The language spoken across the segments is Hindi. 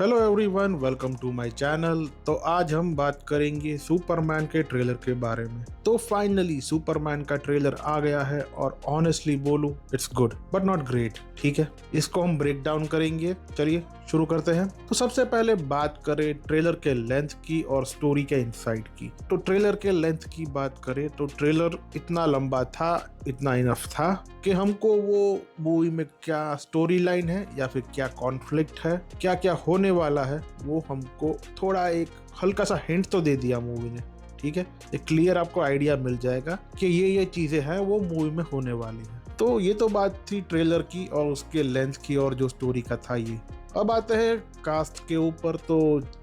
Hello everyone, welcome to my channel. तो आज हम बात करेंगे सुपरमैन के ट्रेलर के बारे में। तो फाइनली सुपरमैन का ट्रेलर आ गया है और ऑनेस्टली बोलूं it's good but not great. ठीक है, इसको हम ब्रेक डाउन करेंगे। चलिए शुरू करते हैं। तो सबसे पहले बात करें ट्रेलर के लेंथ की और स्टोरी के इनसाइट की। तो ट्रेलर के लेंथ की बात करें तो ट्रेलर इतना लंबा था, इतना इनफ था कि हमको वो मूवी में क्या स्टोरी लाइन है या फिर क्या कॉन्फ्लिक्ट है, क्या क्या होने वाला है, वो हमको थोड़ा एक हल्का सा हिंट तो दे दिया मूवी ने। ठीक है, एक क्लियर आपको आइडिया मिल जाएगा कि ये चीजें हैं वो मूवी में होने वाली है। तो ये तो बात थी ट्रेलर की और उसके लेंथ की और जो स्टोरी का था ये। अब आते हैं कास्ट के ऊपर। तो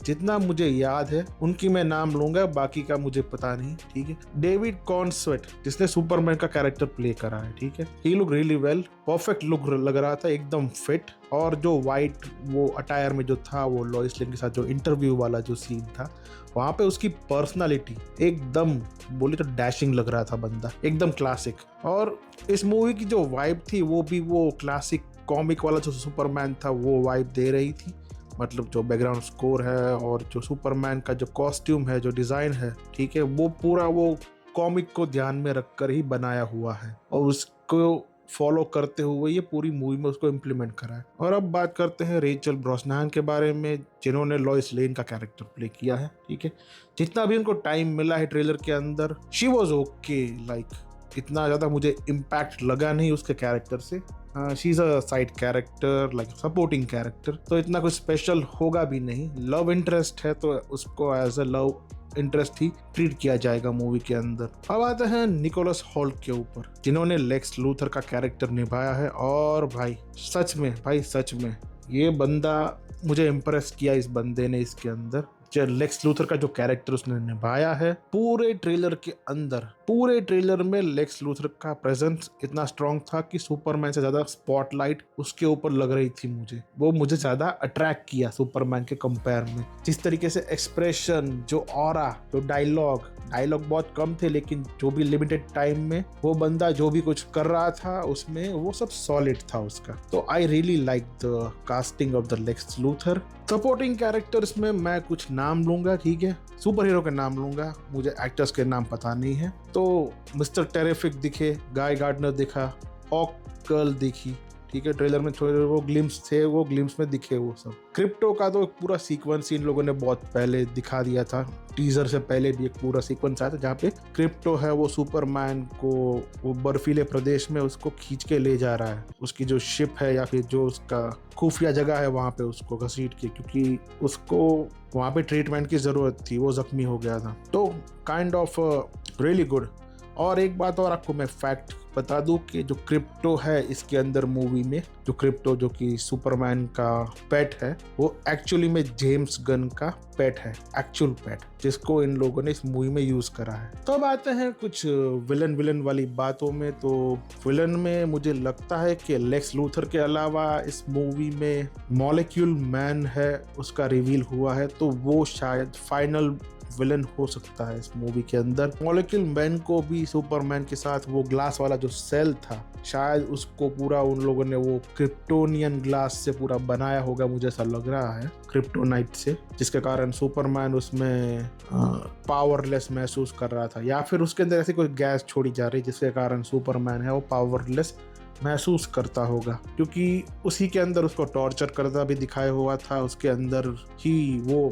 जितना मुझे याद है उनकी मैं नाम लूंगा, बाकी का मुझे पता नहीं। ठीक है, डेविड कॉर्नस्वेट जिसने सुपरमैन का कैरेक्टर प्ले करा है, ठीक है, he look really well, perfect look लग रहा था, एकदम फिट। और जो वाइट वो अटायर में जो था, वो लॉइस लेन के साथ जो इंटरव्यू वाला जो सीन था, वहां पे उसकी पर्सनालिटी एकदम बोले तो डैशिंग लग रहा था बंदा, एकदम क्लासिक। और इस मूवी की जो वाइब थी वो भी वो क्लासिक कॉमिक वाला जो सुपरमैन था वो वाइब दे रही थी। मतलब जो बैकग्राउंड स्कोर है और जो सुपरमैन का जो कॉस्ट्यूम है, जो डिजाइन है, ठीक है, वो पूरा वो कॉमिक को ध्यान में रखकर ही बनाया हुआ है और उसको फॉलो करते हुए ये पूरी मूवी में उसको इम्प्लीमेंट करा है। और अब बात करते हैं रेचल ब्रॉसनान के बारे में, जिन्होंने लॉइस लेन का कैरेक्टर प्ले किया है। ठीक है, जितना भी उनको टाइम मिला है ट्रेलर के अंदर, शी वॉज ओके, लाइक इतना ज्यादा मुझे इम्पैक्ट लगा नहीं उसके कैरेक्टर से। She is a side character, like supporting character, तो इतना कुछ स्पेशल होगा भी नहीं। लव इंटरेस्ट है तो उसको एज अ लव इंटरेस्ट ही ट्रीट किया जाएगा मूवी के अंदर। अब आते हैं निकोलस होल्ट के ऊपर, जिन्होंने लेक्स लूथर का कैरेक्टर निभाया है। और भाई सच में ये बंदा मुझे इम्प्रेस किया, इस बंदे ने इसके अंदर जो लेक्स लूथर का जो कैरेक्टर उसने निभाया है। पूरे ट्रेलर में लेक्स लूथर का प्रेजेंस इतना स्ट्रांग था कि सुपरमैन से ज्यादा स्पॉटलाइट उसके ऊपर लग रही थी मुझे। वो मुझे ज्यादा अट्रैक्ट किया सुपरमैन के कंपेयर में। जिस तरीके से एक्सप्रेशन, जो ऑरा, जो डायलॉग बहुत कम थे, लेकिन जो भी लिमिटेड टाइम में वो बंदा जो भी कुछ कर रहा था उसमें वो सब सॉलिड था उसका। तो I really like the casting of the Lex Luthor. Supporting characters में मैं कुछ नाम लूंगा, ठीक है, सुपर हीरो के नाम लूंगा, मुझे एक्टर्स के नाम पता नहीं है। तो मिस्टर टेरिफिक दिखे, गाय गार्डनर दिखा, हॉक गर्ल दिखी, ठीक है, ट्रेलर में थोड़े वो ग्लिम्स थे, वो ग्लिम्स में दिखे वो सब। क्रिप्टो का तो पूरा सीक्वेंस इन लोगों ने बहुत पहले दिखा दिया था, टीजर से पहले भी एक पूरा सीक्वेंस आया था जहाँ पे क्रिप्टो है वो सुपरमैन को वो बर्फीले प्रदेश में उसको खींच के ले जा रहा है। उसकी जो शिप है या फिर जो उसका खुफिया जगह है वहां पे उसको घसीट के, क्योंकि उसको वहां पे ट्रीटमेंट की जरूरत थी, वो जख्मी हो गया था। तो काइंड ऑफ रियली गुड। और एक बात और आपको मैं फैक्ट बता दूं कि जो क्रिप्टो है इसके अंदर मूवी में, जो क्रिप्टो जो कि सुपरमैन का पेट है, वो एक्चुअली में जेम्स गन का पेट है, एक्चुअल पेट, जिसको इन लोगों ने इस मूवी में यूज करा है। तो अब आते हैं कुछ विलन वाली बातों में। तो विलन में मुझे लगता है कि लेक्स लूथर के अलावा इस मूवी में मॉलिक्यूल मैन है, उसका रिवील हुआ है, तो वो शायद फाइनल विलन हो सकता है इस मूवी के अंदर। मॉलिक्यूल मैन को भी सुपरमैन के साथ वो ग्लास वाला जो सेल था, शायद उसको पूरा उन लोगों ने वो क्रिप्टोनियन ग्लास से पूरा बनाया होगा, मुझे ऐसा लग रहा है, क्रिप्टोनाइट से, जिसके कारण सुपरमैन उसमें पावरलेस महसूस कर रहा था, या फिर उसके अंदर ऐसी कोई गैस छोड़ी जा रही जिसके कारण सुपरमैन है वो पावरलेस महसूस करता होगा, क्योंकि उसी के अंदर उसको टॉर्चर करता भी दिखाया हुआ था, उसके अंदर ही वो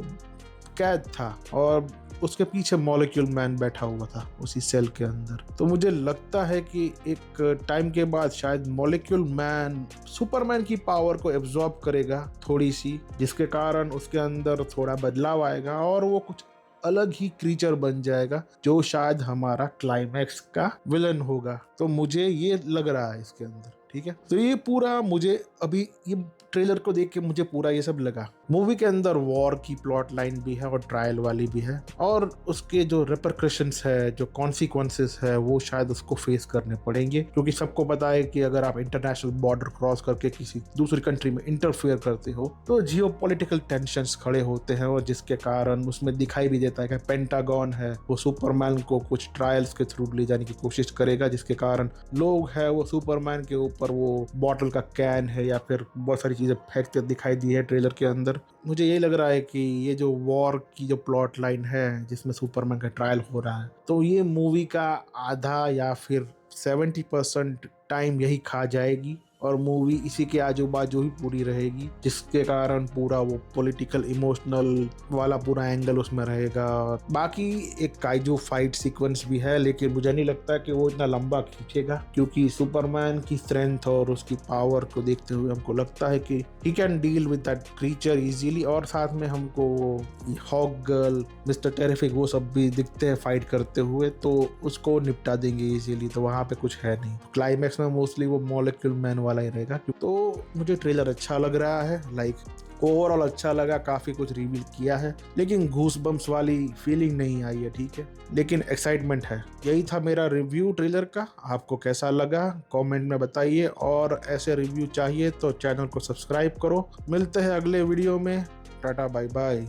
कैद था और उसके पीछे मॉलिक्यूल मैन बैठा हुआ था उसी सेल के अंदर। तो मुझे लगता है कि एक टाइम के बाद शायद मॉलिक्यूल मैन सुपरमैन की पावर को एब्जॉर्ब करेगा थोड़ी सी, जिसके कारण उसके अंदर थोड़ा बदलाव आएगा और वो कुछ अलग ही क्रीचर बन जाएगा, जो शायद हमारा क्लाइमैक्स का विलन होगा। तो मुझे ये लग रहा है इसके अंदर। ठीक है, तो ये पूरा मुझे अभी ये ट्रेलर को देख के मुझे पूरा ये सब लगा। मूवी के अंदर वॉर की प्लॉट लाइन भी है और ट्रायल वाली भी है, और उसके जो रिपरकशंस है, जो कॉन्सिक्वेंसेस है, वो शायद उसको फेस करने पड़ेंगे, क्योंकि सबको पता है कि अगर आप इंटरनेशनल बॉर्डर क्रॉस करके किसी दूसरी कंट्री में इंटरफेयर करते हो तो जियोपॉलिटिकल टेंशंस खड़े होते हैं, और जिसके कारण उसमें दिखाई भी देता है कि पेंटागन है वो सुपरमैन को कुछ ट्रायल्स के थ्रू ले जाने की कोशिश करेगा, जिसके कारण लोग है वो सुपरमैन के ऊपर ऊपर वो बॉटल का कैन है या फिर बहुत सारी चीजें फेंकते दिखाई दी है ट्रेलर के अंदर। मुझे ये लग रहा है कि ये जो वॉर की जो प्लॉट लाइन है जिसमें सुपरमैन का ट्रायल हो रहा है, तो ये मूवी का आधा या फिर 70% टाइम यही खा जाएगी और मूवी इसी के आजू बाजू ही पूरी रहेगी, जिसके कारण पूरा वो पॉलिटिकल इमोशनल वाला पूरा एंगल उसमें रहेगा। बाकी एक काइजू फाइट सीक्वेंस भी है, लेकिन मुझे नहीं लगता कि वो इतना लंबा खींचेगा, क्योंकि सुपरमैन की स्ट्रेंथ और उसकी पावर को देखते हुए हमको लगता है कि he can deal with that creature easily. और साथ में हमको हॉक गर्ल, मिस्टर टेरिफिक वो सब भी दिखते हैं फाइट करते हुए, तो उसको निपटा देंगे इजीली, तो वहां पे कुछ है नहीं। क्लाइमैक्स में मोस्टली वो मॉलिक्यूल मैन वाला ही रहेगा। तो मुझे ट्रेलर अच्छा लग रहा है, ओवरऑल अच्छा लगा, काफी कुछ रिवील किया है, लेकिन घूस बम्स वाली फीलिंग नहीं आई है, ठीक है, लेकिन एक्साइटमेंट है। यही था मेरा रिव्यू ट्रेलर का। आपको कैसा लगा कमेंट में बताइए, और ऐसे रिव्यू चाहिए तो चैनल को सब्सक्राइब करो। मिलते हैं अगले वीडियो में। Tata bye bye.